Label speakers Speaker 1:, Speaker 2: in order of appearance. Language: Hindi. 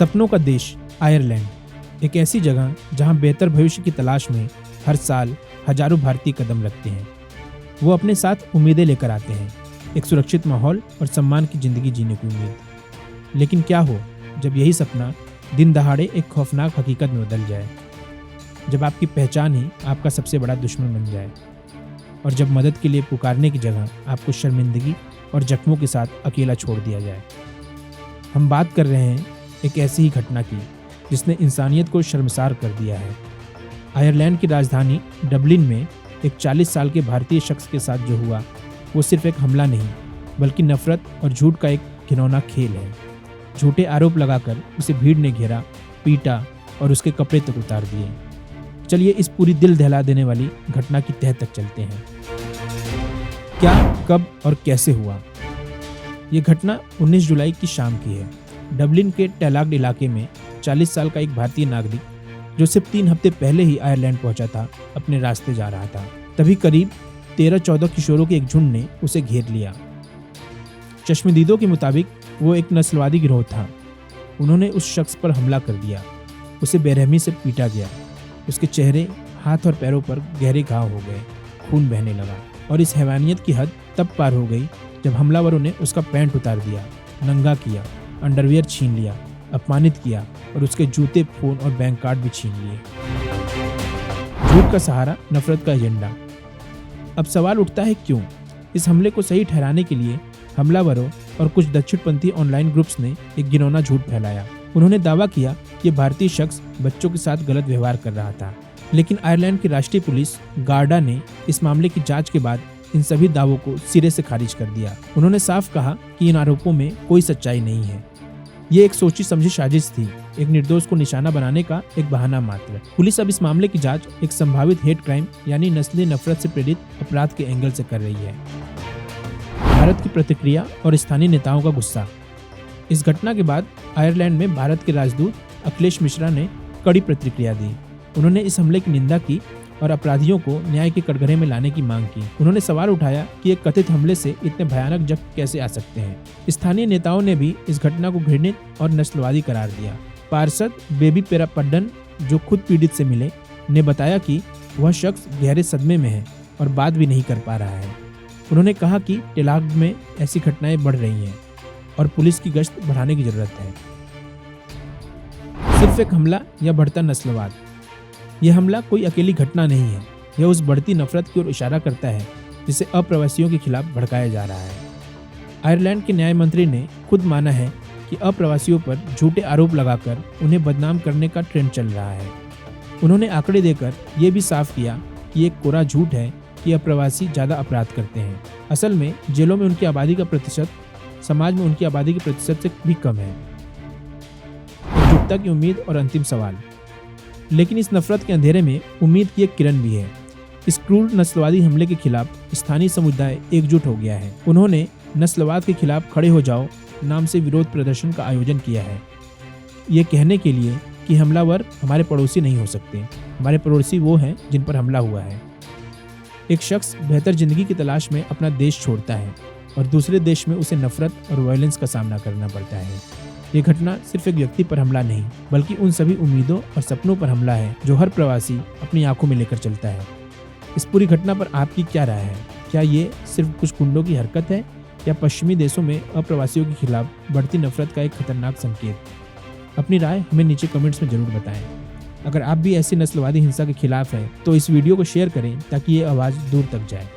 Speaker 1: सपनों का देश आयरलैंड एक ऐसी जगह जहां बेहतर भविष्य की तलाश में हर साल हजारों भारतीय कदम रखते हैं। वो अपने साथ उम्मीदें लेकर आते हैं, एक सुरक्षित माहौल और सम्मान की जिंदगी जीने की उम्मीद। लेकिन क्या हो जब यही सपना दिन दहाड़े एक खौफनाक हकीकत में बदल जाए, जब आपकी पहचान ही आपका सबसे बड़ा दुश्मन बन जाए और जब मदद के लिए पुकारने की जगह आपको शर्मिंदगी और जख्मों के साथ अकेला छोड़ दिया जाए। हम बात कर रहे हैं एक ऐसी ही घटना की जिसने इंसानियत को शर्मसार कर दिया है। आयरलैंड की राजधानी डबलिन में एक 40 साल के भारतीय शख्स के साथ जो हुआ वो सिर्फ एक हमला नहीं बल्कि नफरत और झूठ का एक घिनौना खेल है। झूठे आरोप लगाकर उसे भीड़ ने घेरा, पीटा और उसके कपड़े तक उतार दिए। चलिए इस पूरी दिल दहला देने वाली घटना की तह तक चलते हैं। क्या, कब और कैसे हुआ? ये घटना 19 जुलाई की शाम की है। डबलिन के टैलाग्ड इलाके में 40 साल का एक भारतीय नागरिक जो सिर्फ 3 हफ्ते पहले ही आयरलैंड पहुंचा था, अपने रास्ते जा रहा था। तभी करीब 13-14 किशोरों के एक झुंड ने उसे घेर लिया। चश्मदीदों के मुताबिक वो एक नस्लवादी गिरोह था। उन्होंने उस शख्स पर हमला कर दिया। उसे बेरहमी से पीटा गया। उसके चेहरे, हाथ और पैरों पर गहरे घाव हो गए। खून बहने लगा और इस हैवानियत की हद तब पार हो गई जब हमलावरों ने उसका पैंट उतार दिया, नंगा किया, अंडरवियर छीन लिया, अपमानित किया और उसके जूते, फोन और बैंक कार्ड भी छीन लिए। झूठ का सहारा, नफरत का एजेंडा। अब सवाल उठता है क्यों? इस हमले को सही ठहराने के लिए हमलावरों और कुछ दक्षिणपंथी ऑनलाइन ग्रुप्स ने एक घिनौना झूठ फैलाया। उन्होंने दावा किया कि ये भारतीय शख्स बच्चों के साथ गलत व्यवहार कर रहा था। लेकिन आयरलैंड की राष्ट्रीय पुलिस गार्डा ने इस मामले की जांच के बाद इन सभी दावों को सिरे से खारिज कर दिया। उन्होंने साफ कहा कि इन आरोपों में कोई सच्चाई नहीं है। ये एक सोची समझी साजिश थी, एक निर्दोष को निशाना बनाने का एक बहाना मात्र। पुलिस अब इस मामले की जांच एक संभावित हेट क्राइम यानी नस्लीय नफरत से प्रेरित अपराध के एंगल से कर रही है। भारत की प्रतिक्रिया और स्थानीय नेताओं का गुस्सा। इस घटना के बाद आयरलैंड में भारत के राजदूत अखिलेश मिश्रा ने कड़ी प्रतिक्रिया दी। उन्होंने इस हमले की निंदा की और अपराधियों को न्याय के कटघरे में लाने की मांग की। उन्होंने सवाल उठाया कि एक कथित हमले से इतने भयानक जख्म कैसे आ सकते हैं। स्थानीय नेताओं ने भी इस घटना को घृणित और नस्लवादी करार दिया। पार्षद बेबी पेरापड्डन, जो खुद पीड़ित से मिले, ने बताया कि वह शख्स गहरे सदमे में है और बात भी नहीं कर पा रहा है। उन्होंने कहा कि टैलाग्ड में ऐसी घटनाएं बढ़ रही हैं और पुलिस की गश्त बढ़ाने की जरूरत है। सिर्फ एक हमला या बढ़ता नस्लवाद। यह हमला कोई अकेली घटना नहीं है। यह उस बढ़ती नफरत की ओर इशारा करता है जिसे अप्रवासियों के खिलाफ भड़काया जा रहा है। आयरलैंड के न्याय मंत्री ने खुद माना है कि अप्रवासियों पर झूठे आरोप लगाकर उन्हें बदनाम करने का ट्रेंड चल रहा है। उन्होंने आंकड़े देकर यह भी साफ किया कि एक कोरा झूठ है कि अप्रवासी ज्यादा अपराध करते हैं। असल में जेलों में उनकी आबादी का प्रतिशत समाज में उनकी आबादी के प्रतिशत से भी कम है। एकजुटता की उम्मीद और अंतिम सवाल। लेकिन इस नफरत के अंधेरे में उम्मीद की एक किरण भी है। इस क्रूर नस्लवादी हमले के खिलाफ स्थानीय समुदाय एकजुट हो गया है। उन्होंने नस्लवाद के खिलाफ खड़े हो जाओ नाम से विरोध प्रदर्शन का आयोजन किया है, ये कहने के लिए कि हमलावर हमारे पड़ोसी नहीं हो सकते। हमारे पड़ोसी वो हैं जिन पर हमला हुआ है। एक शख्स बेहतर जिंदगी की तलाश में अपना देश छोड़ता है और दूसरे देश में उसे नफरत और वायलेंस का सामना करना पड़ता है। ये घटना सिर्फ एक व्यक्ति पर हमला नहीं बल्कि उन सभी उम्मीदों और सपनों पर हमला है जो हर प्रवासी अपनी आंखों में लेकर चलता है। इस पूरी घटना पर आपकी क्या राय है? क्या ये सिर्फ कुछ गुंडों की हरकत है या पश्चिमी देशों में अप्रवासियों के खिलाफ बढ़ती नफरत का एक खतरनाक संकेत? अपनी राय हमें नीचे कमेंट्स में जरूर बताएं। अगर आप भी ऐसी नस्लवादी हिंसा के खिलाफ हैं तो इस वीडियो को शेयर करें ताकि ये आवाज़ दूर तक जाए।